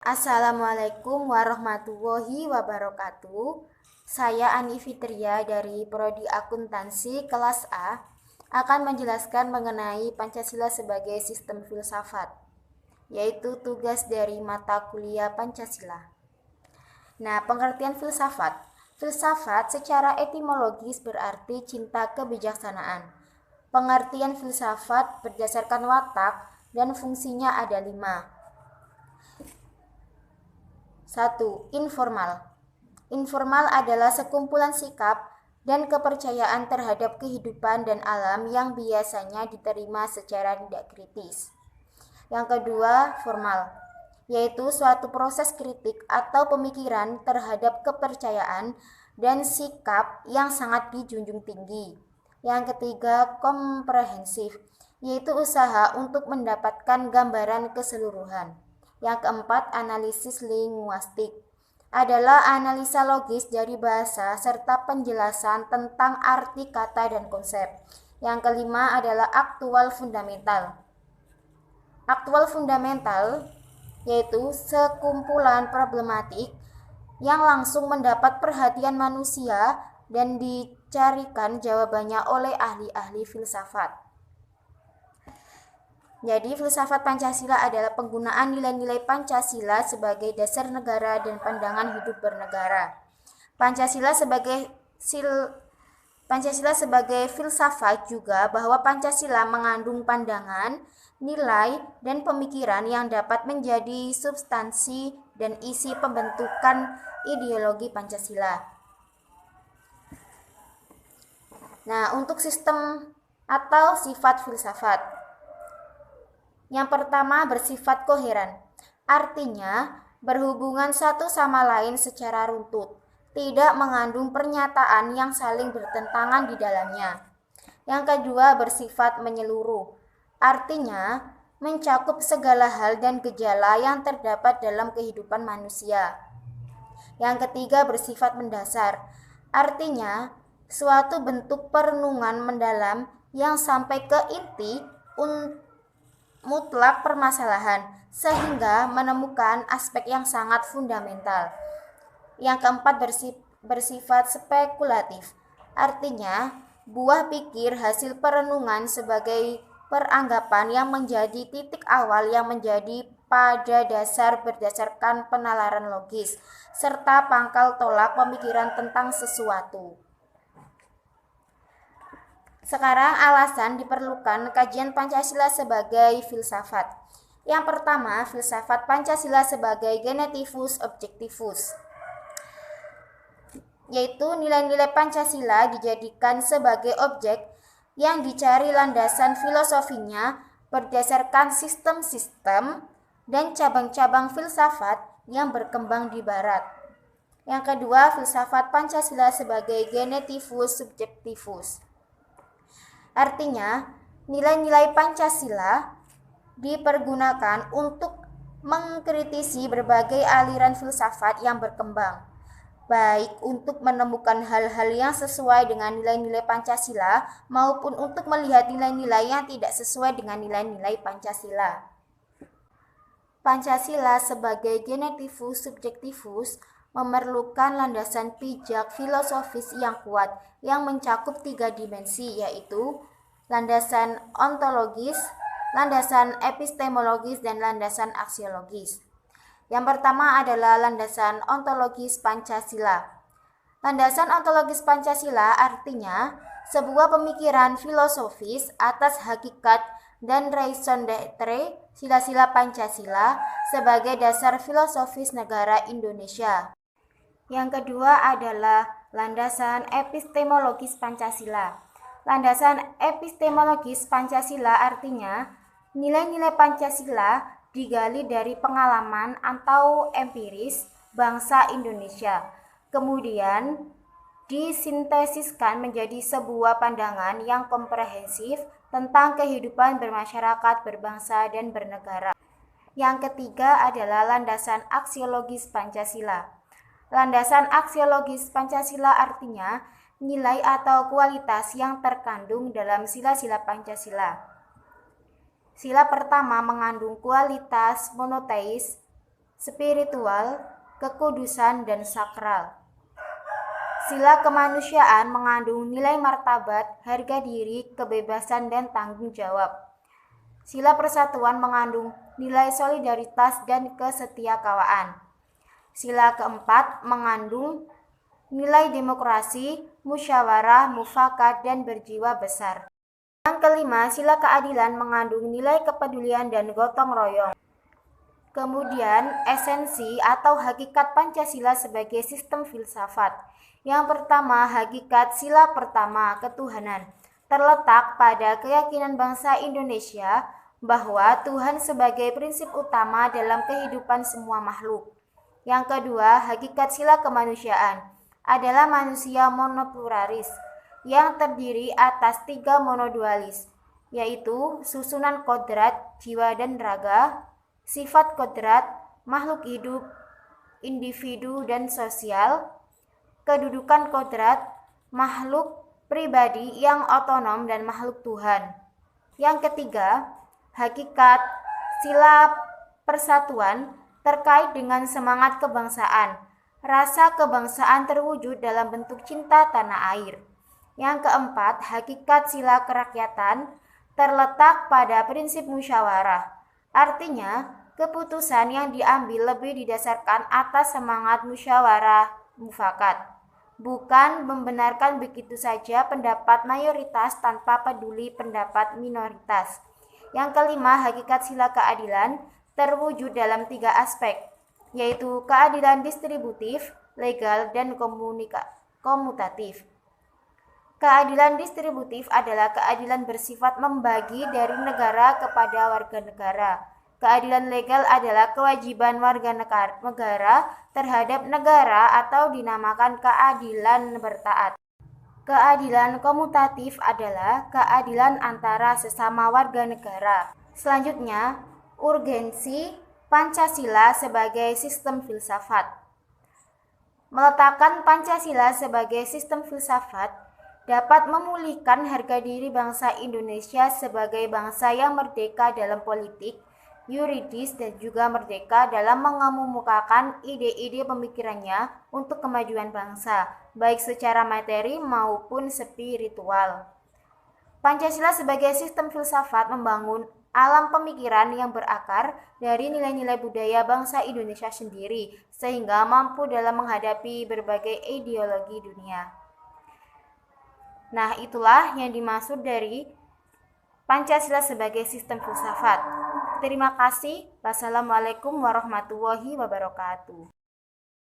Assalamualaikum warahmatullahi wabarakatuh. Saya Ani Fitria dari Prodi Akuntansi kelas A akan menjelaskan mengenai Pancasila sebagai sistem filsafat, yaitu tugas dari mata kuliah Pancasila. Nah, pengertian filsafat. Filsafat secara etimologis berarti cinta kebijaksanaan. Pengertian filsafat berdasarkan watak dan fungsinya ada 5. 1. Informal. Informal adalah sekumpulan sikap dan kepercayaan terhadap kehidupan dan alam yang biasanya diterima secara tidak kritis. Yang kedua, formal, yaitu suatu proses kritik atau pemikiran terhadap kepercayaan dan sikap yang sangat dijunjung tinggi. Yang ketiga, komprehensif, yaitu usaha untuk mendapatkan gambaran keseluruhan. Yang keempat, analisis linguistik, adalah analisa logis dari bahasa serta penjelasan tentang arti kata dan konsep. Yang kelima adalah aktual fundamental. Aktual fundamental yaitu sekumpulan problematik yang langsung mendapat perhatian manusia dan dicarikan jawabannya oleh ahli-ahli filsafat. Jadi, filsafat Pancasila adalah penggunaan nilai-nilai Pancasila sebagai dasar negara dan pandangan hidup bernegara. Pancasila sebagai filsafat juga bahwa Pancasila mengandung pandangan, nilai, dan pemikiran yang dapat menjadi substansi dan isi pembentukan ideologi Pancasila. Nah, untuk sistem atau sifat filsafat. Yang pertama, bersifat koheren. Artinya, berhubungan satu sama lain secara runtut, tidak mengandung pernyataan yang saling bertentangan di dalamnya. Yang kedua, bersifat menyeluruh. Artinya, mencakup segala hal dan gejala yang terdapat dalam kehidupan manusia. Yang ketiga, bersifat mendasar. Artinya, suatu bentuk perenungan mendalam yang sampai ke inti mutlak permasalahan, sehingga menemukan aspek yang sangat fundamental. Yang keempat, bersifat spekulatif. Artinya, buah pikir hasil perenungan sebagai peranggapan yang menjadi titik awal yang menjadi pada dasar berdasarkan penalaran logis, serta pangkal tolak pemikiran tentang sesuatu. Sekarang alasan diperlukan kajian Pancasila sebagai filsafat. Yang pertama, filsafat Pancasila sebagai genetivus objektivus, yaitu nilai-nilai Pancasila dijadikan sebagai objek yang dicari landasan filosofinya berdasarkan sistem-sistem dan cabang-cabang filsafat yang berkembang di Barat. Yang kedua, filsafat Pancasila sebagai genetivus subjektivus. Artinya, nilai-nilai Pancasila dipergunakan untuk mengkritisi berbagai aliran filsafat yang berkembang, baik untuk menemukan hal-hal yang sesuai dengan nilai-nilai Pancasila maupun untuk melihat nilai-nilai yang tidak sesuai dengan nilai-nilai Pancasila. Pancasila sebagai genetivus subjektivus memerlukan landasan pijak filosofis yang kuat yang mencakup 3 dimensi, yaitu landasan ontologis, landasan epistemologis, dan landasan aksiologis. Yang pertama adalah landasan ontologis Pancasila. Landasan ontologis Pancasila artinya sebuah pemikiran filosofis atas hakikat dan raison d'être sila-sila Pancasila sebagai dasar filosofis negara Indonesia. Yang kedua adalah landasan epistemologis Pancasila. Landasan epistemologis Pancasila artinya nilai-nilai Pancasila digali dari pengalaman atau empiris bangsa Indonesia, kemudian disintesiskan menjadi sebuah pandangan yang komprehensif tentang kehidupan bermasyarakat, berbangsa, dan bernegara. Yang ketiga adalah landasan aksiologis Pancasila. Landasan aksiologis Pancasila artinya nilai atau kualitas yang terkandung dalam sila-sila Pancasila. Sila pertama mengandung kualitas monoteis, spiritual, kekudusan, dan sakral. Sila kemanusiaan mengandung nilai martabat, harga diri, kebebasan, dan tanggung jawab. Sila persatuan mengandung nilai solidaritas dan kesetiakawanan. Sila keempat mengandung nilai demokrasi, musyawarah, mufakat, dan berjiwa besar. Yang kelima, sila keadilan mengandung nilai kepedulian dan gotong royong. Kemudian, esensi atau hakikat Pancasila sebagai sistem filsafat. Yang pertama, hakikat sila pertama, ketuhanan, terletak pada keyakinan bangsa Indonesia bahwa Tuhan sebagai prinsip utama dalam kehidupan semua makhluk. Yang kedua, hakikat sila kemanusiaan adalah manusia monopluralis yang terdiri atas 3 monodualis, yaitu susunan kodrat, jiwa dan raga, sifat kodrat, makhluk hidup, individu dan sosial, kedudukan kodrat, makhluk pribadi yang otonom dan makhluk Tuhan. Yang ketiga, hakikat sila persatuan terkait dengan semangat kebangsaan. Rasa kebangsaan terwujud dalam bentuk cinta tanah air. Yang keempat, hakikat sila kerakyatan terletak pada prinsip musyawarah. Artinya, keputusan yang diambil lebih didasarkan atas semangat musyawarah mufakat, bukan membenarkan begitu saja pendapat mayoritas tanpa peduli pendapat minoritas. Yang kelima, hakikat sila keadilan terwujud dalam 3 aspek, yaitu keadilan distributif, legal, dan komutatif. Keadilan distributif adalah keadilan bersifat membagi dari negara kepada warga negara. Keadilan legal adalah kewajiban warga negara terhadap negara atau dinamakan keadilan bertaat. Keadilan komutatif adalah keadilan antara sesama warga negara. Selanjutnya, urgensi Pancasila sebagai sistem filsafat. Meletakkan Pancasila sebagai sistem filsafat dapat memulihkan harga diri bangsa Indonesia sebagai bangsa yang merdeka dalam politik, yuridis, dan juga merdeka dalam mengemukakan ide-ide pemikirannya untuk kemajuan bangsa, baik secara materi maupun spiritual. Pancasila sebagai sistem filsafat membangun alam pemikiran yang berakar dari nilai-nilai budaya bangsa Indonesia sendiri, sehingga mampu dalam menghadapi berbagai ideologi dunia. Nah, itulah yang dimaksud dari Pancasila sebagai sistem filsafat. Terima kasih. Wassalamualaikum warahmatullahi wabarakatuh.